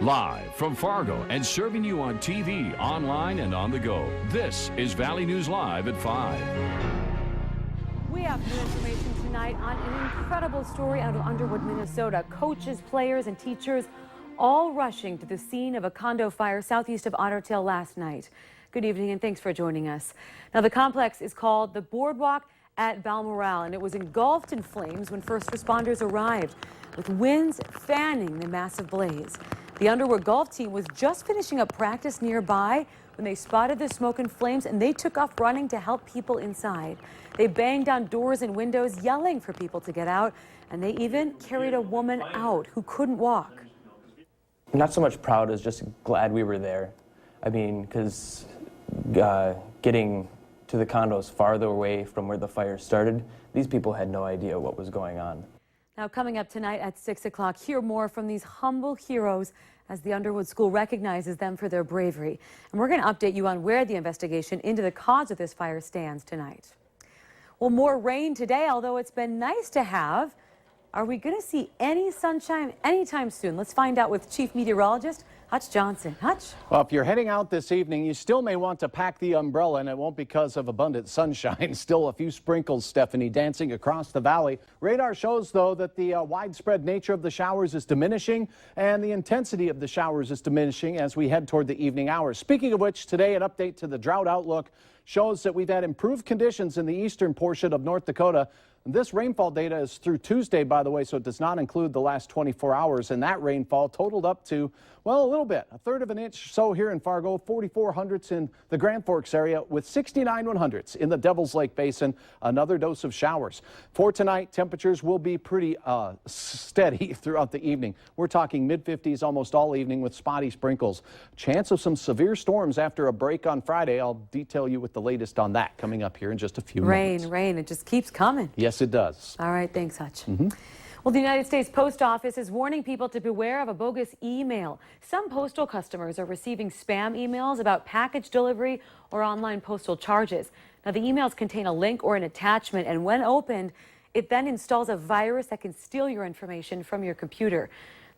Live from Fargo and serving you on TV, online, and on the go. This is Valley News Live at 5. We have new information tonight on an incredible story out of Underwood, Minnesota. Coaches, players, and teachers all rushing to the scene of a condo fire southeast of Otter Tail last night. Good evening and thanks for joining us. Now, the complex is called the Boardwalk at Balmoral, and it was engulfed in flames when first responders arrived, with winds fanning the massive blaze. The Underwood golf team was just finishing up practice nearby when they spotted the smoke and flames, and they took off running to help people inside. They banged on doors and windows, yelling for people to get out, and they even carried a woman out who couldn't walk. Not so much proud as just glad we were there. I mean, because getting to the condos farther away from where the fire started, these people had no idea what was going on. Now, coming up tonight at 6 o'clock, hear more from these humble heroes as the Underwood School recognizes them for their bravery. And we're going to update you on where the investigation into the cause of this fire stands tonight. Well, more rain today, although it's been nice to have. Are we going to see any sunshine anytime soon? Let's find out with Chief Meteorologist Hutch Johnson. Hutch? Well, if you're heading out this evening, you still may want to pack the umbrella, and it won't because of abundant sunshine. Still a few sprinkles, Stephanie, dancing across the valley. Radar shows, though, that the widespread nature of the showers is diminishing, and the intensity of the showers is diminishing as we head toward the evening hours. Speaking of which, today an update to the drought outlook shows that we've had improved conditions in the eastern portion of North Dakota. This rainfall data is through Tuesday, by the way, so it does not include the last 24 hours. And that rainfall totaled up to, well, a little bit, a third of an inch or so here in Fargo, 44 hundredths in the Grand Forks area, with 69 100ths in the Devil's Lake Basin. Another dose of showers. For tonight, temperatures will be pretty steady throughout the evening. We're talking mid-50s almost all evening with spotty sprinkles. Chance of some severe storms after a break on Friday. I'll detail you with the latest on that coming up here in just a few moments. Rain, it just keeps coming. Yes, it does. All right, thanks, Hutch. Well, the United States Post Office is warning people to beware of a bogus email. Some postal customers are receiving spam emails about package delivery or online postal charges. Now, the emails contain a link or an attachment, and when opened, it then installs a virus that can steal your information from your computer.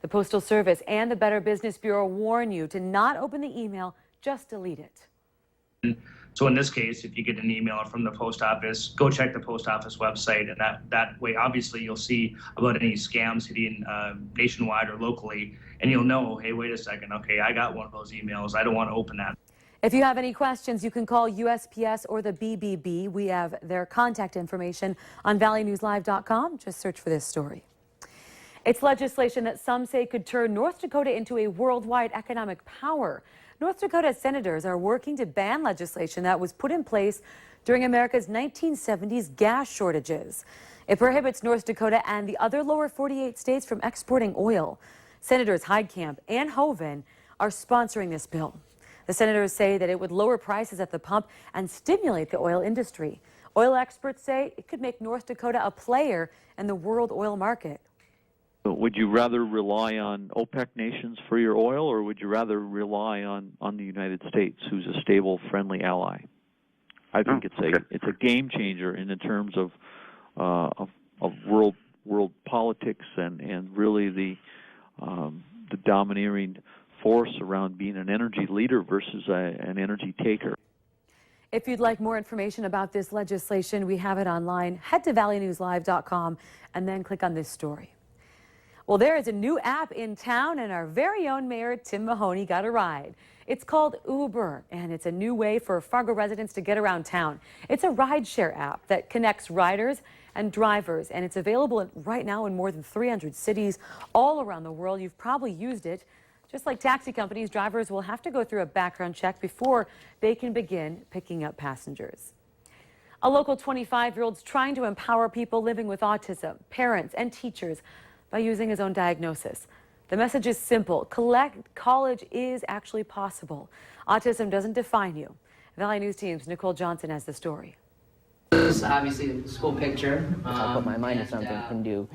The Postal Service and the Better Business Bureau warn you to not open the email, just delete it. So in this case, if you get an email from the post office, go check the post office website, and that way, obviously, you'll see about any scams hitting nationwide or locally, and you'll know, hey, wait a second, okay, I got one of those emails. I don't want to open that. If you have any questions, you can call USPS or the BBB. We have their contact information on valleynewslive.com. Just search for this story. It's legislation that some say could turn North Dakota into a worldwide economic power. North Dakota senators are working to ban legislation that was put in place during America's 1970s gas shortages. It prohibits North Dakota and the other lower 48 states from exporting oil. Senators Heidkamp and Hoeven are sponsoring this bill. The senators say that it would lower prices at the pump and stimulate the oil industry. Oil experts say it could make North Dakota a player in the world oil market. Would you rather rely on OPEC nations for your oil, or would you rather rely on the United States, who's a stable, friendly ally? I think it's a game changer in the terms of world politics and really the domineering force around being an energy leader versus an energy taker. If you'd like more information about this legislation, we have it online. Head to valleynewslive.com and then click on this story. Well, there is a new app in town, and our very own Mayor Tim Mahoney got a ride. It's called Uber, and it's a new way for Fargo residents to get around town. It's a rideshare app that connects riders and drivers, and it's available right now in more than 300 cities all around the world. You've probably used it. Just like taxi companies, drivers will have to go through a background check before they can begin picking up passengers. A local 25-year-old's trying to empower people living with autism, parents and teachers, by using his own diagnosis. The message is simple. College is actually possible. Autism doesn't define you. Valley News Team's Nicole Johnson has the story. This is obviously the school picture. I put my mind to something, can do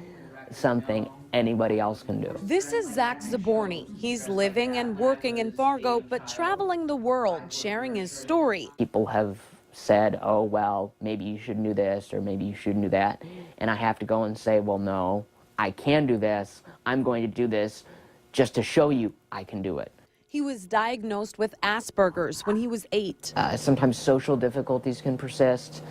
something anybody else can do. This is Zach Zaborny. He's living and working in Fargo, but traveling the world, sharing his story. People have said, oh, well, maybe you shouldn't do this or maybe you shouldn't do that. And I have to go and say, well, no, I can do this. I'm going to do this just to show you I can do it. He was diagnosed with Asperger's when he was 8. Sometimes social difficulties can persist.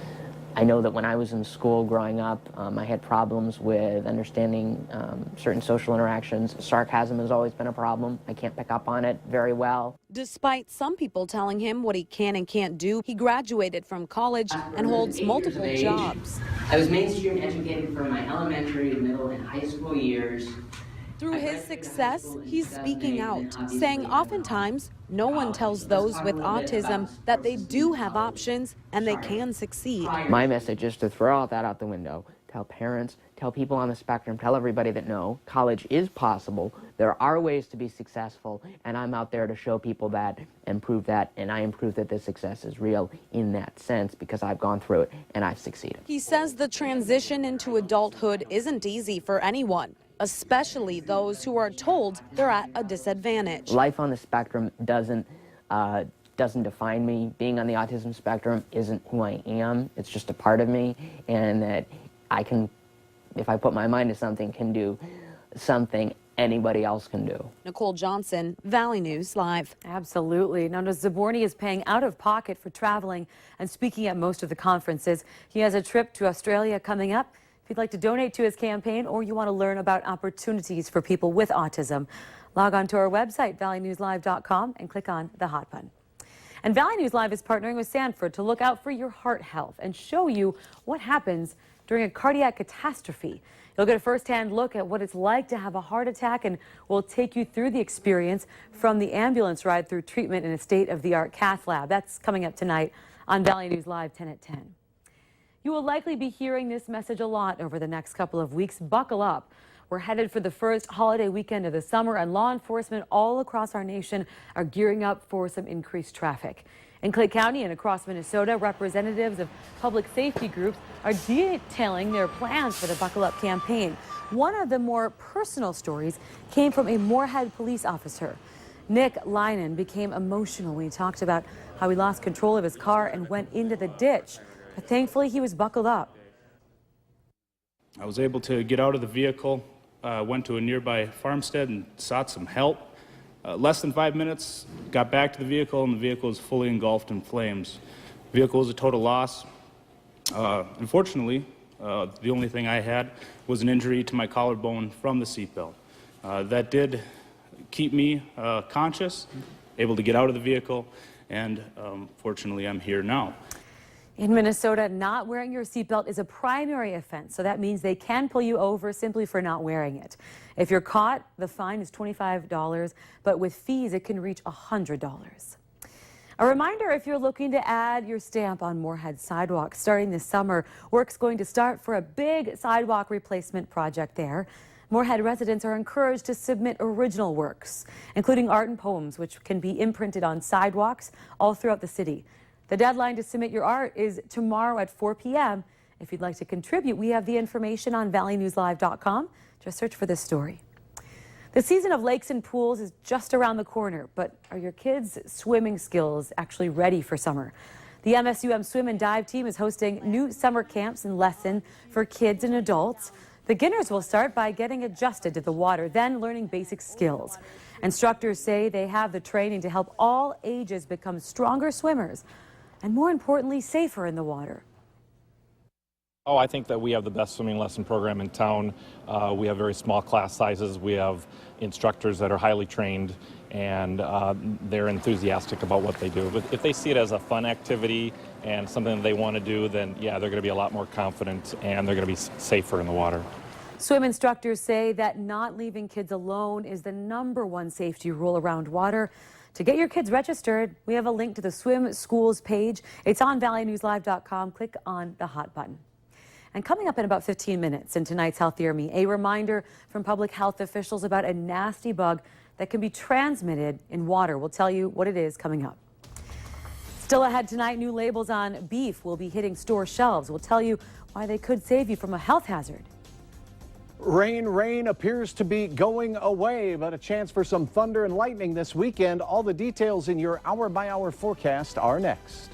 I know that when I was in school growing up, I had problems with understanding certain social interactions. Sarcasm has always been a problem. I can't pick up on it very well. Despite some people telling him what he can and can't do, he graduated from college and holds multiple jobs. I was mainstream educated from my elementary, middle, and high school years. Through his success, he's speaking out, saying oftentimes no one tells those with autism that they do have options and they can succeed. My message is to throw all that out the window. Tell parents, tell people on the spectrum, tell everybody that no, college is possible. There are ways to be successful, and I'm out there to show people that and prove that, and I am proof that this success is real in that sense because I've gone through it and I've succeeded. He says the transition into adulthood isn't easy for anyone, especially those who are told they're at a disadvantage. Life on the spectrum doesn't define me. Being on the autism spectrum isn't who I am. It's just a part of me, and that I can, if I put my mind to something, can do something anybody else can do. Nicole Johnson, Valley News Live. Absolutely. Now, Zaborny is paying out of pocket for traveling and speaking at most of the conferences. He has a trip to Australia coming up. If you'd like to donate to his campaign or you want to learn about opportunities for people with autism, log on to our website, valleynewslive.com, and click on the hot button. And Valley News Live is partnering with Sanford to look out for your heart health and show you what happens during a cardiac catastrophe. You'll get a first-hand look at what it's like to have a heart attack, and we'll take you through the experience from the ambulance ride through treatment in a state-of-the-art cath lab. That's coming up tonight on Valley News Live 10 at 10. You will likely be hearing this message a lot over the next couple of weeks. Buckle up. We're headed for the first holiday weekend of the summer, and law enforcement all across our nation are gearing up for some increased traffic. In Clay County and across Minnesota, representatives of public safety groups are detailing their plans for the Buckle Up campaign. One of the more personal stories came from a Moorhead police officer. Nick Linen became emotional when he talked about how he lost control of his car and went into the ditch. But thankfully, he was buckled up. I was able to get out of the vehicle, went to a nearby farmstead and sought some help. Less than 5 minutes, got back to the vehicle, and the vehicle was fully engulfed in flames. The vehicle was a total loss. Unfortunately, the only thing I had was an injury to my collarbone from the seatbelt. That did keep me conscious, able to get out of the vehicle, and fortunately I'm here now. In Minnesota, not wearing your seatbelt is a primary offense, so that means they can pull you over simply for not wearing it. If you're caught, the fine is $25, but with fees, it can reach $100. A reminder, if you're looking to add your stamp on Moorhead Sidewalk starting this summer, work's going to start for a big sidewalk replacement project there. Moorhead residents are encouraged to submit original works, including art and poems, which can be imprinted on sidewalks all throughout the city. The deadline to submit your art is tomorrow at 4 p.m. If you'd like to contribute, we have the information on valleynewslive.com. Just search for this story. The season of lakes and pools is just around the corner, but are your kids' swimming skills actually ready for summer? The MSUM swim and dive team is hosting new summer camps and lessons for kids and adults. Beginners will start by getting adjusted to the water, then learning basic skills. Instructors say they have the training to help all ages become stronger swimmers and, more importantly, safer in the water. Oh, I think that we have the best swimming lesson program in town. We have very small class sizes. We have instructors that are highly trained, and they're enthusiastic about what they do. But if they see it as a fun activity and something that they want to do, then yeah, they're going to be a lot more confident and they're going to be safer in the water. Swim instructors say that not leaving kids alone is the #1 safety rule around water. To get your kids registered, we have a link to the Swim Schools page. It's on valleynewslive.com. Click on the hot button. And coming up in about 15 minutes in tonight's Healthier Me, a reminder from public health officials about a nasty bug that can be transmitted in water. We'll tell you what it is coming up. Still ahead tonight, new labels on beef will be hitting store shelves. We'll tell you why they could save you from a health hazard. Rain appears to be going away, but a chance for some thunder and lightning this weekend. All the details in your hour-by-hour forecast are next.